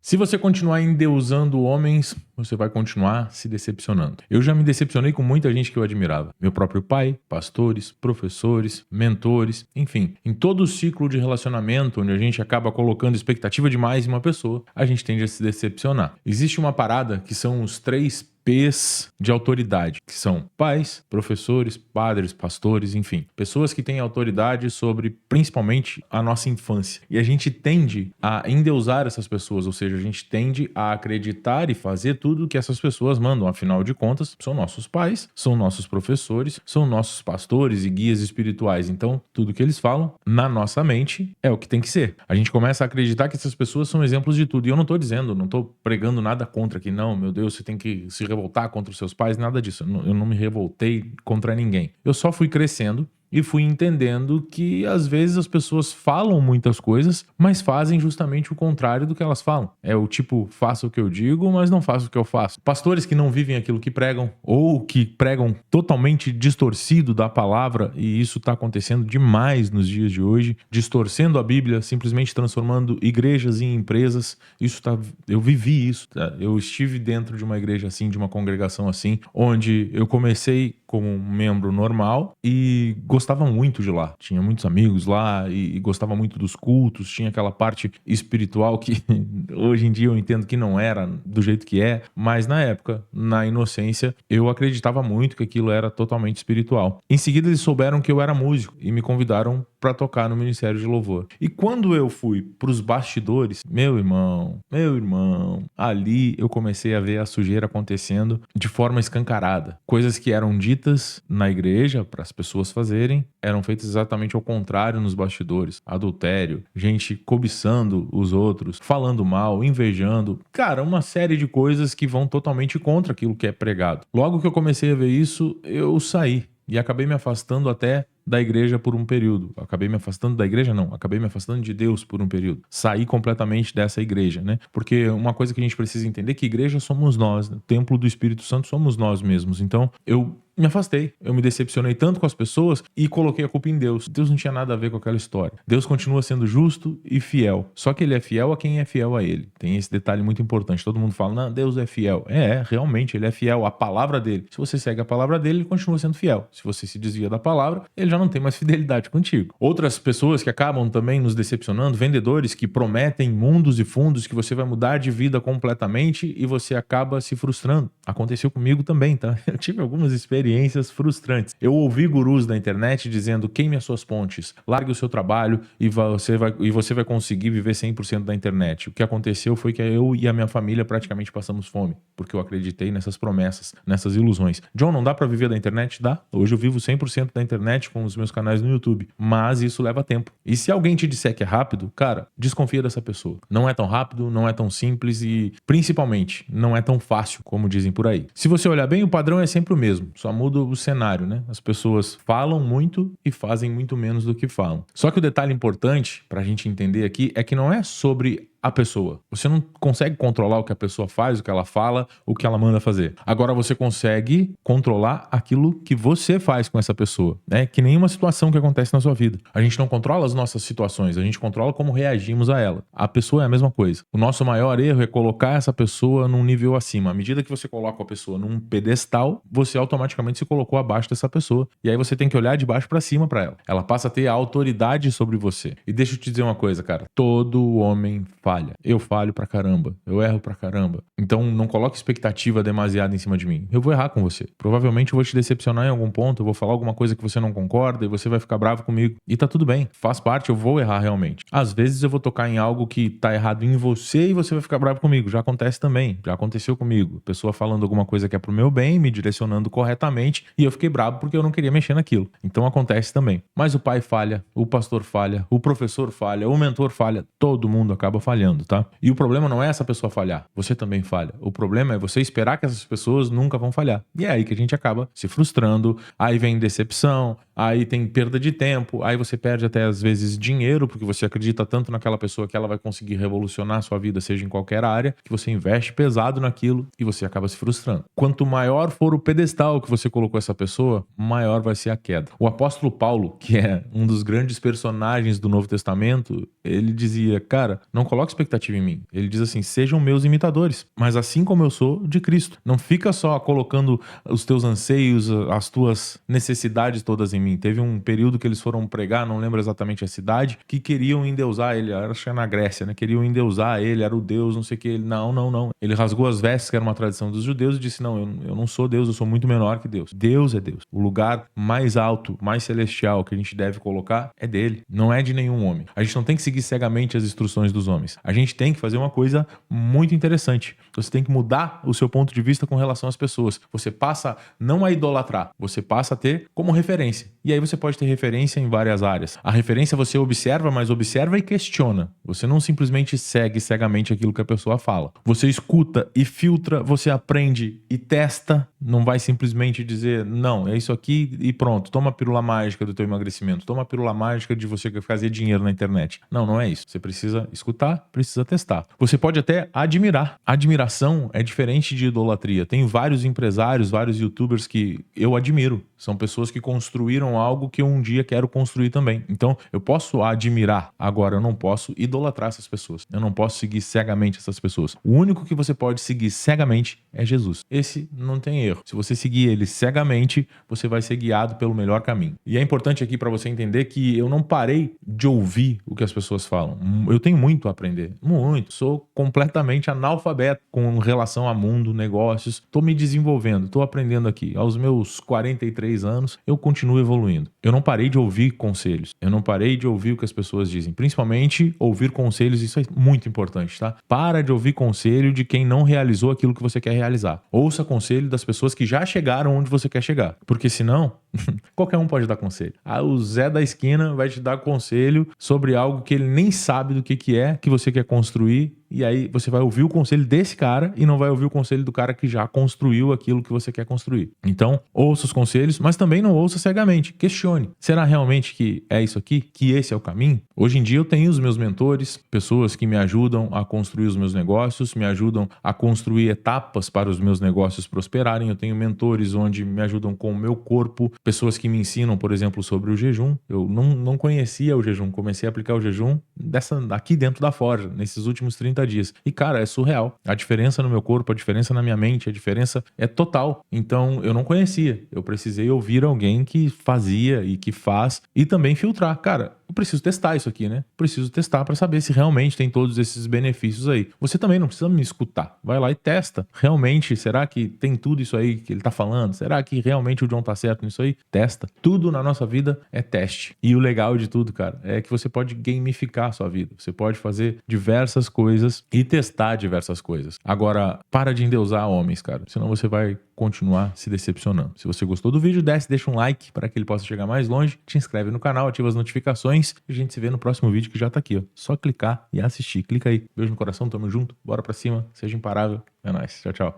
Se você continuar endeusando homens, você vai continuar se decepcionando. Eu já me decepcionei com muita gente que eu admirava. Meu próprio pai, pastores, professores, mentores, enfim. Em todo o ciclo de relacionamento, onde a gente acaba colocando expectativa demais em uma pessoa, a gente tende a se decepcionar. Existe uma parada que são os 3 P's de autoridade, que são pais, professores, padres, pastores, enfim. Pessoas que têm autoridade sobre, principalmente, a nossa infância. E a gente tende a endeusar essas pessoas, ou seja, a gente tende a acreditar e fazer tudo que essas pessoas mandam. Afinal de contas, são nossos pais, são nossos professores, são nossos pastores e guias espirituais. Então, tudo que eles falam, na nossa mente, é o que tem que ser. A gente começa a acreditar que essas pessoas são exemplos de tudo. E eu não tô pregando nada contra aqui, não, meu Deus, você tem que se revoltar contra os seus pais, nada disso. Eu não me revoltei contra ninguém. Eu só fui crescendo e fui entendendo que às vezes as pessoas falam muitas coisas, mas fazem justamente o contrário do que elas falam. É o tipo, faço o que eu digo, mas não faço o que eu faço. Pastores que não vivem aquilo que pregam, ou que pregam totalmente distorcido da palavra, e isso está acontecendo demais nos dias de hoje, distorcendo a Bíblia, simplesmente transformando igrejas em empresas. Eu vivi isso, tá? Eu estive dentro de uma igreja assim, de uma congregação assim, onde eu comecei como um membro normal e gostava muito de lá. Tinha muitos amigos lá e gostava muito dos cultos, tinha aquela parte espiritual que hoje em dia eu entendo que não era do jeito que é, mas na época, na inocência, eu acreditava muito que aquilo era totalmente espiritual. Em seguida eles souberam que eu era músico e me convidaram para tocar no Ministério de Louvor. E quando eu fui pros bastidores, meu irmão, ali eu comecei a ver a sujeira acontecendo de forma escancarada. Coisas que eram ditas na igreja para as pessoas fazerem, eram feitas exatamente ao contrário nos bastidores. Adultério, gente cobiçando os outros, falando mal, invejando. Cara, uma série de coisas que vão totalmente contra aquilo que é pregado. Logo que eu comecei a ver isso, eu saí. E acabei me afastando até da igreja por um período. Acabei me afastando de Deus por um período. Saí completamente dessa igreja, né? Porque uma coisa que a gente precisa entender é que igreja somos nós, né? O templo do Espírito Santo somos nós mesmos. Então, eu me afastei. Eu me decepcionei tanto com as pessoas e coloquei a culpa em Deus. Deus não tinha nada a ver com aquela história. Deus continua sendo justo e fiel. Só que ele é fiel a quem é fiel a ele. Tem esse detalhe muito importante. Todo mundo fala, não, Deus é fiel. Realmente, ele é fiel à palavra dele. Se você segue a palavra dele, ele continua sendo fiel. Se você se desvia da palavra, ele já não tem mais fidelidade contigo. Outras pessoas que acabam também nos decepcionando, vendedores que prometem mundos e fundos que você vai mudar de vida completamente e você acaba se frustrando. Aconteceu comigo também, tá? Eu tive algumas experiências frustrantes. Eu ouvi gurus da internet dizendo, queime as suas pontes, largue o seu trabalho e você vai conseguir viver 100% da internet. O que aconteceu foi que eu e a minha família praticamente passamos fome, porque eu acreditei nessas promessas, nessas ilusões. John, não dá pra viver da internet? Dá. Hoje eu vivo 100% da internet com os meus canais no YouTube, mas isso leva tempo. E se alguém te disser que é rápido, cara, desconfia dessa pessoa. Não é tão rápido, não é tão simples e, principalmente, não é tão fácil, como dizem por aí. Se você olhar bem, o padrão é sempre o mesmo, só muda o cenário, né? As pessoas falam muito e fazem muito menos do que falam. Só que o detalhe importante pra gente entender aqui é que não é sobre a pessoa. Você não consegue controlar o que a pessoa faz, o que ela fala, o que ela manda fazer. Agora você consegue controlar aquilo que você faz com essa pessoa, né? Que nenhuma situação que acontece na sua vida. A gente não controla as nossas situações, a gente controla como reagimos a ela. A pessoa é a mesma coisa. O nosso maior erro é colocar essa pessoa num nível acima. À medida que você coloca a pessoa num pedestal, você automaticamente se colocou abaixo dessa pessoa. E aí você tem que olhar de baixo pra cima pra ela. Ela passa a ter a autoridade sobre você. E deixa eu te dizer uma coisa, cara. Todo homem falha. Eu falho pra caramba. Eu erro pra caramba. Então não coloque expectativa demasiada em cima de mim. Eu vou errar com você. Provavelmente eu vou te decepcionar em algum ponto. Eu vou falar alguma coisa que você não concorda e você vai ficar bravo comigo. E tá tudo bem. Faz parte, eu vou errar realmente. Às vezes eu vou tocar em algo que tá errado em você e você vai ficar bravo comigo. Já acontece também. Já aconteceu comigo. Pessoa falando alguma coisa que é pro meu bem, me direcionando corretamente e eu fiquei bravo porque eu não queria mexer naquilo. Então acontece também. Mas o pai falha, o pastor falha, o professor falha, o mentor falha. Todo mundo acaba falhando, tá? E o problema não é essa pessoa falhar. Você também falha. O problema é você esperar que essas pessoas nunca vão falhar. E é aí que a gente acaba se frustrando. Aí vem decepção, aí tem perda de tempo, aí você perde até às vezes dinheiro, porque você acredita tanto naquela pessoa que ela vai conseguir revolucionar a sua vida, seja em qualquer área, que você investe pesado naquilo e você acaba se frustrando. Quanto maior for o pedestal que você colocou essa pessoa, maior vai ser a queda. O apóstolo Paulo, que é um dos grandes personagens do Novo Testamento, ele dizia, cara, não coloque coloca expectativa em mim. Ele diz assim, sejam meus imitadores, mas assim como eu sou de Cristo. Não fica só colocando os teus anseios, as tuas necessidades todas em mim. Teve um período que eles foram pregar, não lembro exatamente a cidade, que queriam endeusar ele, acho que era na Grécia, né? Queriam endeusar ele, era o Deus, não sei o que. Ele, não. Ele rasgou as vestes, que era uma tradição dos judeus, e disse, não, eu não sou Deus, eu sou muito menor que Deus. Deus é Deus. O lugar mais alto, mais celestial que a gente deve colocar é dele, não é de nenhum homem. A gente não tem que seguir cegamente as instruções dos homens. A gente tem que fazer uma coisa muito interessante. Você tem que mudar o seu ponto de vista com relação às pessoas. Você passa não a idolatrar, você passa a ter como referência. E aí você pode ter referência em várias áreas. A referência você observa, mas observa e questiona. Você não simplesmente segue cegamente aquilo que a pessoa fala. Você escuta e filtra, você aprende e testa. Não vai simplesmente dizer, não, é isso aqui e pronto. Toma a pílula mágica do teu emagrecimento. Toma a pílula mágica de você fazer dinheiro na internet. Não é isso. Você precisa escutar, precisa testar. Você pode até admirar. Admiração é diferente de idolatria. Tem vários empresários, vários youtubers que eu admiro. São pessoas que construíram algo que eu um dia quero construir também. Então, eu posso admirar. Agora, eu não posso idolatrar essas pessoas. Eu não posso seguir cegamente essas pessoas. O único que você pode seguir cegamente é Jesus. Esse não tem erro. Se você seguir ele cegamente, você vai ser guiado pelo melhor caminho. E é importante aqui para você entender que eu não parei de ouvir o que as pessoas falam. Eu tenho muito a aprender. Muito. Sou completamente analfabeto com relação a mundo, negócios. Estou me desenvolvendo. Estou aprendendo aqui. Aos meus 43 anos, eu continuo evoluindo. Eu não parei de ouvir conselhos. Eu não parei de ouvir o que as pessoas dizem. Principalmente ouvir conselhos. Isso é muito importante, tá? Para de ouvir conselho de quem não realizou aquilo que você quer realizar. Ouça conselho das pessoas que já chegaram onde você quer chegar. Porque senão, qualquer um pode dar conselho. O Zé da esquina vai te dar conselho sobre algo que ele nem sabe do que é, que você quer construir. E aí você vai ouvir o conselho desse cara e não vai ouvir o conselho do cara que já construiu aquilo que você quer construir. Então, ouça os conselhos, mas também não ouça cegamente. Questione. Será realmente que é isso aqui? Que esse é o caminho? Hoje em dia eu tenho os meus mentores, pessoas que me ajudam a construir os meus negócios, me ajudam a construir etapas para os meus negócios prosperarem. Eu tenho mentores onde me ajudam com o meu corpo, pessoas que me ensinam, por exemplo, sobre o jejum. Eu não conhecia o jejum, comecei a aplicar o jejum aqui dentro da Forja, nesses últimos 30 dias. E, cara, é surreal. A diferença no meu corpo, a diferença na minha mente, a diferença é total. Então, eu não conhecia. Eu precisei ouvir alguém que fazia e que faz e também filtrar. Cara, eu preciso testar isso aqui, né? Preciso testar para saber se realmente tem todos esses benefícios aí. Você também não precisa me escutar. Vai lá e testa. Realmente, será que tem tudo isso aí que ele tá falando? Será que realmente o John tá certo nisso aí? Testa. Tudo na nossa vida é teste. E o legal de tudo, cara, é que você pode gamificar a sua vida. Você pode fazer diversas coisas e testar diversas coisas. Agora, para de endeusar homens, cara. Senão você vai continuar se decepcionando. Se você gostou do vídeo, deixa um like para que ele possa chegar mais longe. Te inscreve no canal, ativa as notificações e a gente se vê no próximo vídeo que já tá aqui, ó. Só clicar e assistir. Clica aí. Beijo no coração, tamo junto. Bora pra cima. Seja imparável. É nóis. Tchau, tchau.